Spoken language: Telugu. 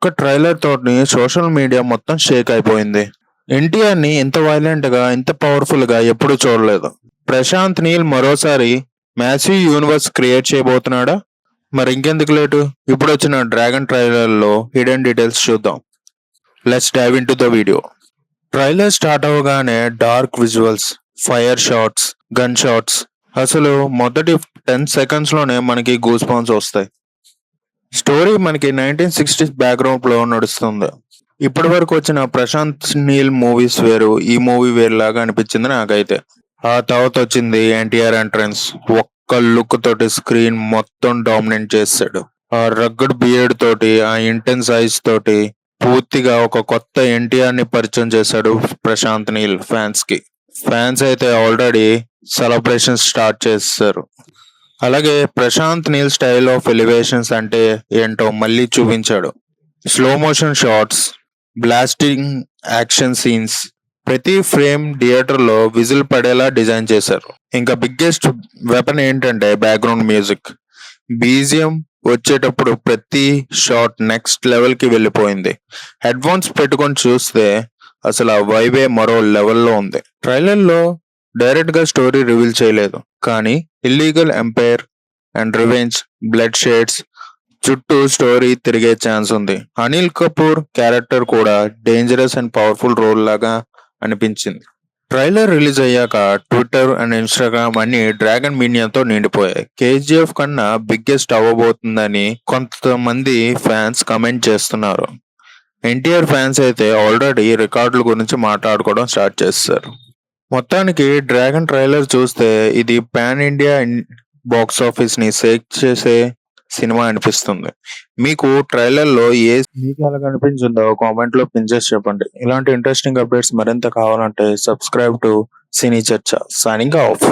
ఒక్క ట్రైలర్ తోటి సోషల్ మీడియా మొత్తం షేక్ అయిపోయింది. ఎన్టీఆర్ని ఇంత వైలెంట్ గా, ఇంత పవర్ఫుల్ గా ఎప్పుడూ చూడలేదు. ప్రశాంత్ నీల్ మరోసారి మ్యాసివ్ యూనివర్స్ క్రియేట్ చేయబోతున్నాడా? మరి ఇంకెందుకు లేటు, ఇప్పుడు వచ్చిన డ్రాగన్ ట్రైలర్ లో హిడెన్ డీటెయిల్స్ చూద్దాం. Let's dive into the video. Trailer start అవగానే dark visuals, fire shots, gun shots, అసలు మొదటి 10 seconds లోనే మనకి గూస్ బంప్స్ వస్తాయి. స్టోరీ మనకి 1960s బ్యాక్గ్రౌండ్ లో నడుస్తుంది. ఇప్పటి వరకు వచ్చిన ప్రశాంత్ నీల్ మూవీస్ వేరు, ఈ మూవీ వేరులాగా అనిపించింది నాకైతే. ఆ తర్వాత వచ్చింది ఎన్టీఆర్ ఎంట్రన్స్. ఒక్క లుక్ తోటి స్క్రీన్ మొత్తం డామినేట్ చేశాడు. ఆ రగ్గడ్ బియర్డ్ తోటి, ఆ ఇంటెన్స్ ఐస్ తోటి పూర్తిగా ఒక కొత్త ఎన్టీఆర్ ని పరిచయం చేశాడు ప్రశాంత్ నీల్ ఫ్యాన్స్ కి. ఫ్యాన్స్ అయితే ఆల్రెడీ సెలబ్రేషన్ స్టార్ట్ చేశారు. అలాగే Prashanth Neel style of elevations అంటే ఏంటో మళ్ళీ చూపించాడు. Slow motion shots, blasting action scenes, ప్రతి ఫ్రేమ్ థియేటర్ లో విజిల్ పడేలా డిజైన్ చేశారు. ఇంకా బిగ్గెస్ట్ వెపన్ ఏంటంటే బ్యాక్గ్రౌండ్ మ్యూజిక్. బీజిఎం వచ్చేటప్పుడు ప్రతి షాట్ నెక్స్ట్ లెవెల్ కి వెళ్ళిపోయింది. హెడ్ ఫోన్స్ పెట్టుకొని చూస్తే అసలు ఆ వైబే మరో లెవెల్లో ఉంది. ట్రైలర్ లో డైరెక్ట్ గా స్టోరీ రివీల్ చేయలేదు, కానీ illegal empire and revenge, blood shades చుట్టూ స్టోరీ తిరిగే ఛాన్స్ ఉంది. అనిల్ కపూర్ క్యారెక్టర్ కూడా డేంజరస్ అండ్ పవర్ఫుల్ రోల్ లాగా అనిపించింది. ట్రైలర్ రిలీజ్ అయ్యాక ట్విట్టర్ అండ్ ఇన్స్టాగ్రామ్ అన్ని డ్రాగన్ మీడియాతో నిండిపోయాయి. కేజీఎఫ్ కన్నా బిగ్గెస్ట్ అవ్వబోతుందని కొంతమంది ఫ్యాన్స్ కమెంట్ చేస్తున్నారు. ఎన్టీఆర్ ఫ్యాన్స్ అయితే ఆల్రెడీ రికార్డుల గురించి మాట్లాడుకోవడం స్టార్ట్ చేస్తారు. మొత్తానికి డ్రాగన్ ట్రైలర్ చూస్తే ఇది పాన్ ఇండియా బాక్స్ ఆఫీస్ ని షేక్ చేసే సినిమా అనిపిస్తుంది. మీకు ట్రైలర్ లో మీకు ఎలా కనిపించిందో కామెంట్ లో పిన్ చేసి చెప్పండి. ఇలాంటి ఇంట్రెస్టింగ్ అప్డేట్స్ మరింత కావాలంటే సబ్స్క్రైబ్ టు సినీ చర్చ. Signing off.